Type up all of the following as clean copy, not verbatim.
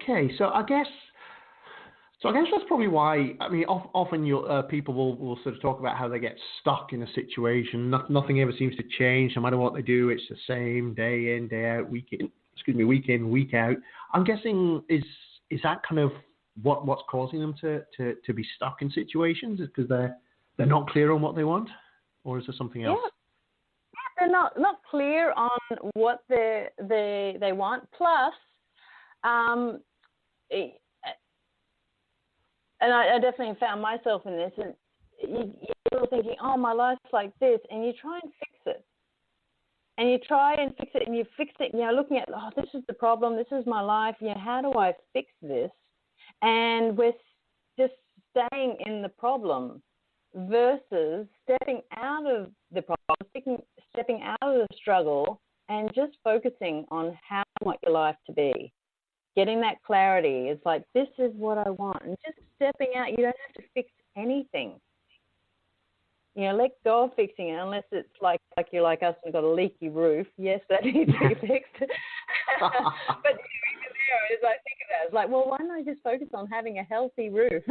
Okay, so I guess that's probably why. I mean, often people will sort of talk about how they get stuck in a situation. Nothing ever seems to change, no matter what they do. It's the same day in, day out, week in, week out. I'm guessing is that kind of what's causing them to be stuck in situations? Is because they're not clear on what they want, or is there something else? Yeah, they're not clear on what they want. Plus, and I definitely found myself in this. And you're thinking, oh, my life's like this, and you try and fix it. And you try and fix it, and you fix it, looking at, oh, this is the problem, this is my life, how do I fix this? And we're just staying in the problem versus stepping out of the problem, stepping out of the struggle, and just focusing on how you want your life to be. Getting that clarity. It's like, this is what I want. And just stepping out, you don't have to fix anything. Let go of fixing it, unless it's like you're like us and got a leaky roof. Yes, that needs to be fixed. But even there, as I think of that, it's like, well, why don't I just focus on having a healthy roof?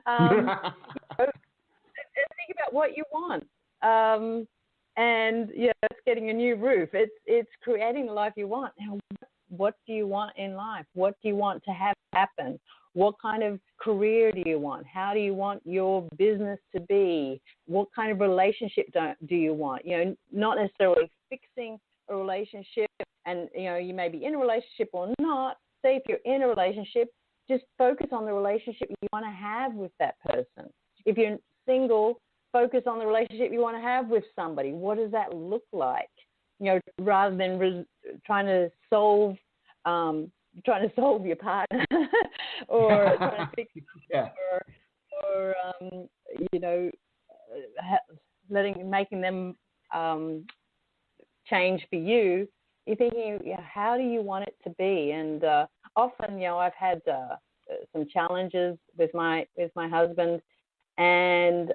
And think about what you want. And it's getting a new roof. It's creating the life you want. Now, what do you want in life? What do you want to have happen? What kind of career do you want? How do you want your business to be? What kind of relationship do you want? Not necessarily fixing a relationship, and you may be in a relationship or not. Say if you're in a relationship, just focus on the relationship you want to have with that person. If you're single, focus on the relationship you want to have with somebody. What does that look like? Rather than trying to solve your partner or trying to fix or making them change for you. You're thinking, how do you want it to be? And often, I've had some challenges with my husband, and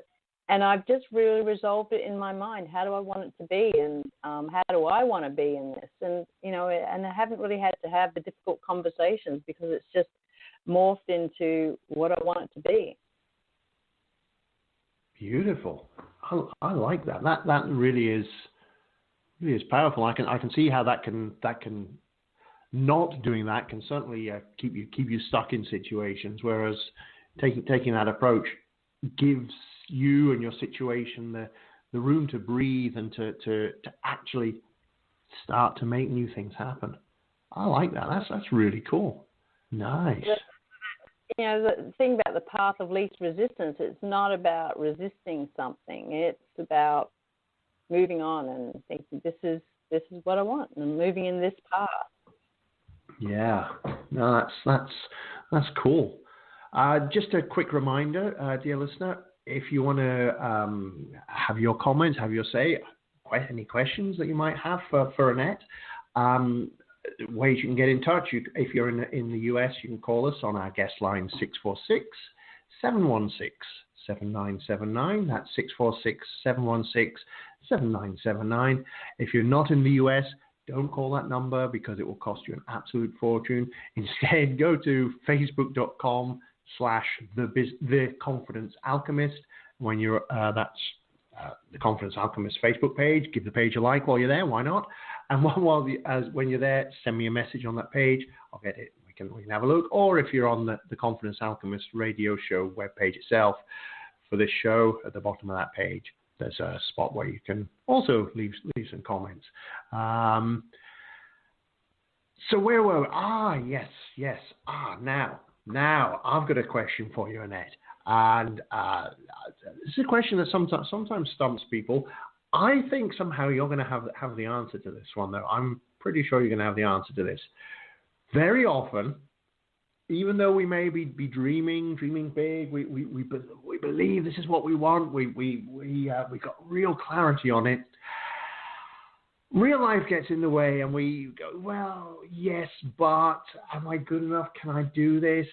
I've just really resolved it in my mind. How do I want it to be, and how do I want to be in this? And and I haven't really had to have the difficult conversations because it's just morphed into what I want it to be. Beautiful. I like that. That really is powerful. I can see how that can not doing that can certainly keep you stuck in situations. Whereas taking that approach gives you and your situation the room to breathe and to actually start to make new things happen. I like that. That's really cool. Nice. The thing about the path of least resistance, it's not about resisting something. It's about moving on and thinking, this is what I want, and moving in this path. Yeah. No, that's cool. Just a quick reminder, dear listener, if you want to have your comments, have your say, any questions that you might have for Annette, ways you can get in touch. If you're in the US, you can call us on our guest line 646-716-7979. That's 646-716-7979. If you're not in the US, don't call that number because it will cost you an absolute fortune. Instead, go to facebook.com/The Confidence Alchemist. When you're that's the Confidence Alchemist Facebook page. Give the page a like while you're there. Why not? And when you're there, send me a message on that page. I'll get it. We can have a look. Or if you're on the Confidence Alchemist radio show webpage itself for this show, at the bottom of that page, there's a spot where you can also leave some comments. So where were we? Yes. Now I've got a question for you, Annette. And this is a question that sometimes stumps people. I think somehow you're going to have the answer to this one, though. I'm pretty sure you're going to have the answer to this. Very often, even though we may be dreaming big, we believe this is what we want. We got real clarity on it. Real life gets in the way, and we go, well, yes, but am I good enough? Can I do this?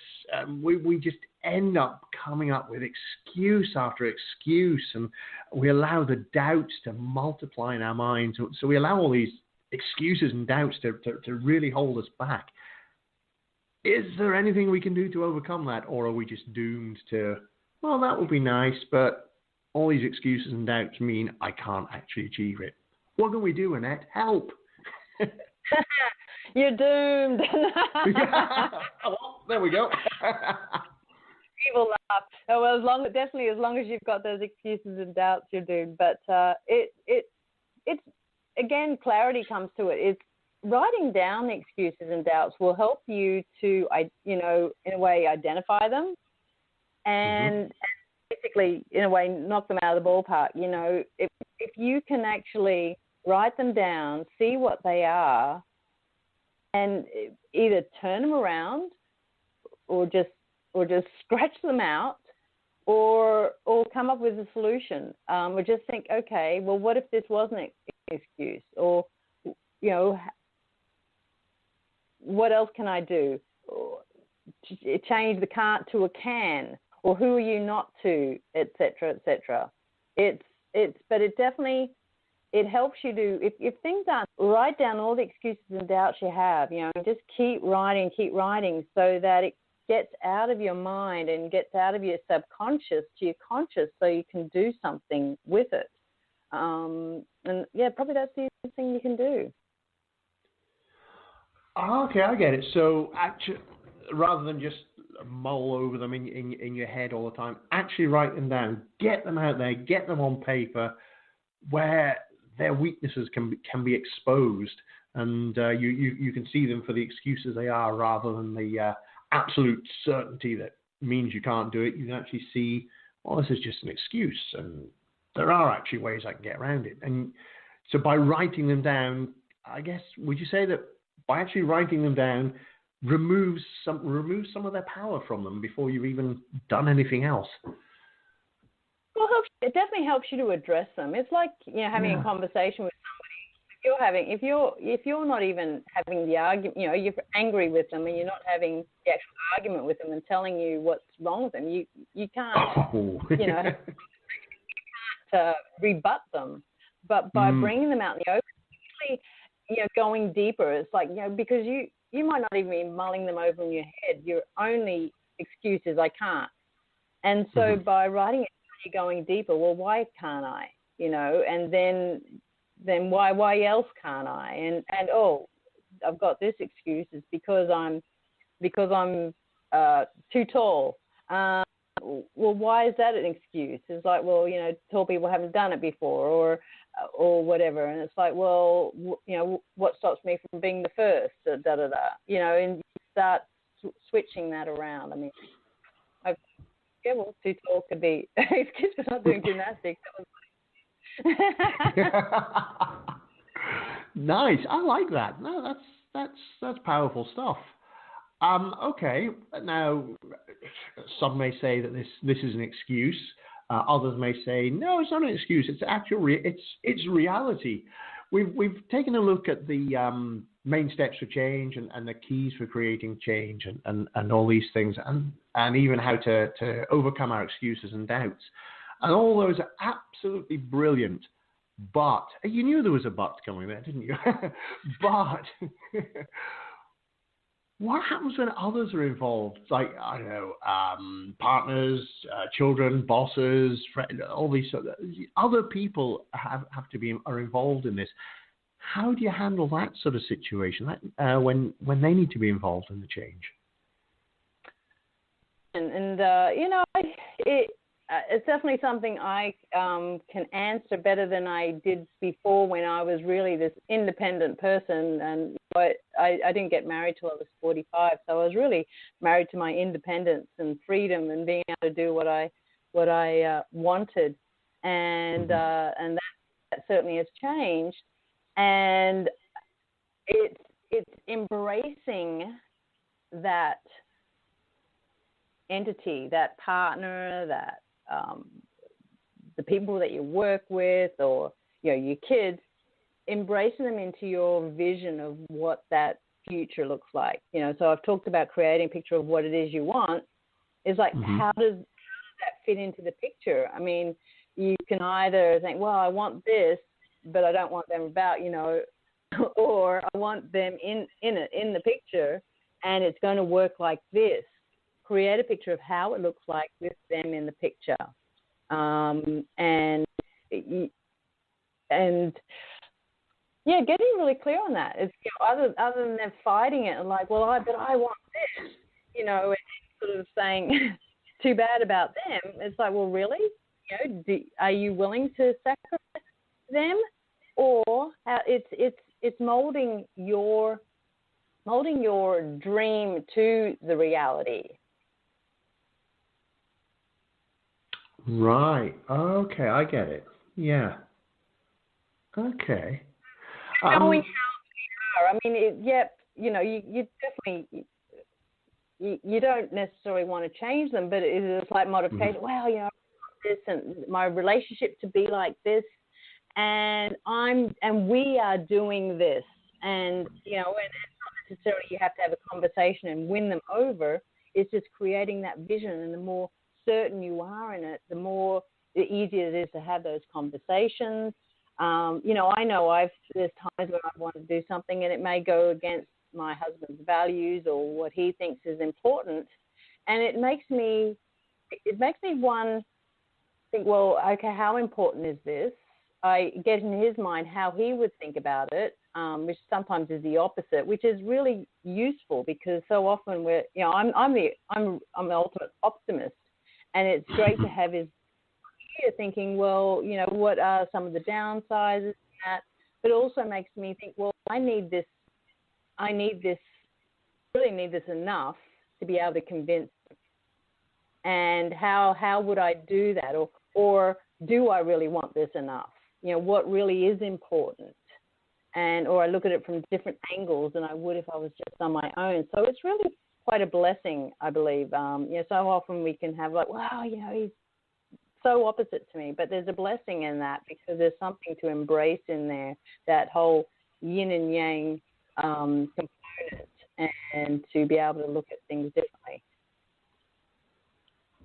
We just end up coming up with excuse after excuse, and we allow the doubts to multiply in our minds. So we allow all these excuses and doubts to really hold us back. Is there anything we can do to overcome that, or are we just doomed to, well, that would be nice, but all these excuses and doubts mean I can't actually achieve it? What can we do, Annette? Help! You're doomed. Oh, there we go. People laugh. Oh, well, definitely as long as you've got those excuses and doubts, you're doomed. But it's again, clarity comes to it. It's writing down the excuses and doubts will help you to, in a way, identify them and basically, in a way, knock them out of the ballpark. If you can actually write them down, see what they are, and either turn them around or just scratch them out, or come up with a solution, or just think, okay, well, what if this wasn't an excuse, or what else can I do? Or change the can't to a can, or who are you not to, etc., etc. But it definitely, it helps you to, if things aren't, write down all the excuses and doubts you have, just keep writing so that it gets out of your mind and gets out of your subconscious to your conscious so you can do something with it. And yeah, probably that's the thing you can do. Okay, I get it. So actually, rather than just mull over them in your head all the time, actually write them down, get them out there, get them on paper where their weaknesses can be exposed, and you can see them for the excuses they are, rather than the absolute certainty that means you can't do it. You can actually see, well, this is just an excuse, and there are actually ways I can get around it. And so by writing them down, I guess, would you say that by actually writing them down removes some of their power from them before you've even done anything else? Well, it definitely helps you to address them. It's like having a conversation with somebody. If you're not even having the argument, you're angry with them and you're not having the actual argument with them and telling you what's wrong with them, you can't you can't rebut them. But by bringing them out in the open, really, going deeper, it's like because you might not even be mulling them over in your head. Your only excuse is I can't. And so by writing it, you're going deeper. Well, why can't I? And then why else can't I? And I've got this excuse. It's because I'm too tall. Well, why is that an excuse? It's like, well, tall people haven't done it before, or whatever. And it's like, well, what stops me from being the first? And you start switching that around. I mean, well, too tall could be excuse for not doing gymnastics. Nice. I like that. No, that's powerful stuff. Okay. Now, some may say that this is an excuse. Others may say, no, it's not an excuse. It's actually it's reality. We've taken a look at the main steps for change and the keys for creating change and all these things, and even how to overcome our excuses and doubts. And all those are absolutely brilliant. But you knew there was a but coming there, didn't you? But what happens when others are involved? Like, I don't know, partners, children, bosses, friends, all these other people are involved in this. How do you handle that sort of situation when they need to be involved in the change? It's definitely something I can answer better than I did before, when I was really this independent person. And I didn't get married till I was 45, so I was really married to my independence and freedom and being able to do what I wanted. And that certainly has changed. And it's embracing that entity, that partner, that the people that you work with, or your kids, embracing them into your vision of what that future looks like. So I've talked about creating a picture of what it is you want. It's like, how does that fit into the picture? I mean, you can either think, well, I want this, but I don't want them about, or I want them in the picture, and it's going to work like this. Create a picture of how it looks like with them in the picture, and getting really clear on that. It's other than them fighting it and like, well, I want this, and sort of saying too bad about them. It's like, well, really, are you willing to sacrifice them, or it's molding your dream to the reality. Right. Okay, I get it. Yeah. Okay. Knowing how they are. I mean, you definitely you don't necessarily want to change them, but it's like modification. Mm-hmm. Well, I want this and my relationship to be like this, and we are doing this, and and it's not necessarily you have to have a conversation and win them over. It's just creating that vision, and the more certain you are in it, the easier it is to have those conversations. I know there's times when I want to do something and it may go against my husband's values or what he thinks is important, and it makes me one think, well, okay, how important is this? I get in his mind how he would think about it, which sometimes is the opposite, which is really useful because so often I'm the ultimate optimist, and it's great to have his ear thinking, well, what are some of the downsides of that? But it also makes me think, well, I need this, really need this enough to be able to convince them. And how would I do that? Or do I really want this enough? What really is important? Or I look at it from different angles than I would if I was just on my own. So it's really quite a blessing, I believe. So often we can have like, wow, he's so opposite to me, but there's a blessing in that because there's something to embrace in there, that whole yin and yang component, and to be able to look at things differently.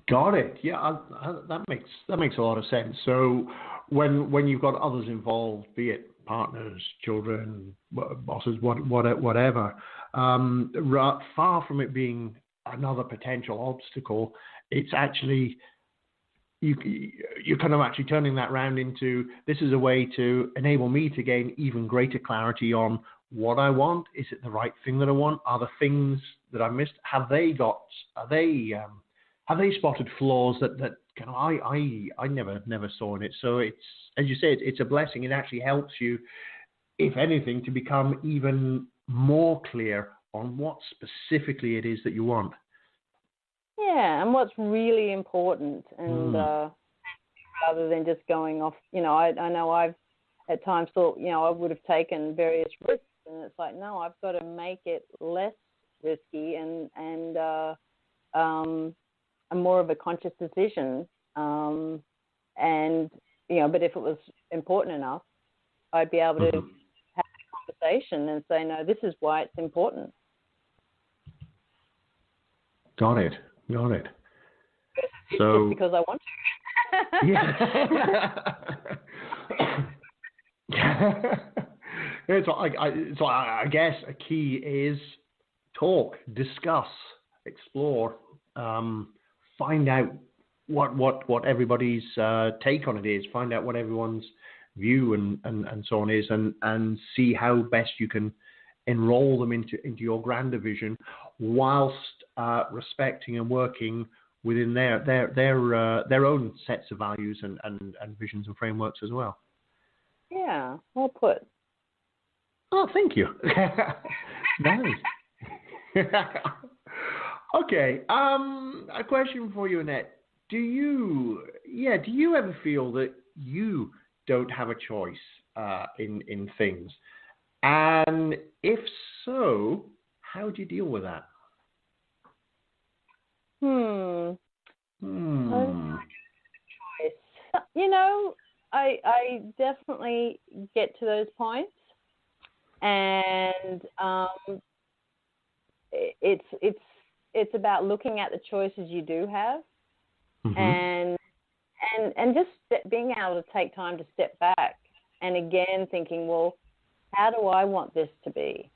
Got it. Yeah, that makes a lot of sense. So when you've got others involved, be it partners, children, bosses, whatever, far from it being another potential obstacle, it's actually you're kind of actually turning that round into, this is a way to enable me to gain even greater clarity on what I want. Is it the right thing that I want? Are the things that I missed? Have they spotted flaws that kind of I never saw in it? So it's, as you say, it's a blessing. It actually helps you, if anything, to become even more clear on what specifically it is that you want. Yeah, and what's really important, and rather than just going off, I know I've at times thought, I would have taken various risks, and it's like, no, I've got to make it less risky and a more of a conscious decision, but if it was important enough, I'd be able to have a conversation and say, no, this is why it's important. Got it. So just because I want to. So I guess a key is talk, discuss, explore, find out what everybody's take on it is, find out what everyone's view and so on is, and see how best you can enroll them into your grander vision, whilst respecting and working within their own sets of values and visions and frameworks as well. Yeah, well put. Oh, thank you. Nice. Okay. A question for you, Annette. Do you ever feel that you don't have a choice in things? And if so, how do you deal with that? I definitely get to those points, and it's about looking at the choices you do have, and just being able to take time to step back, and again thinking, well, how do I want this to be?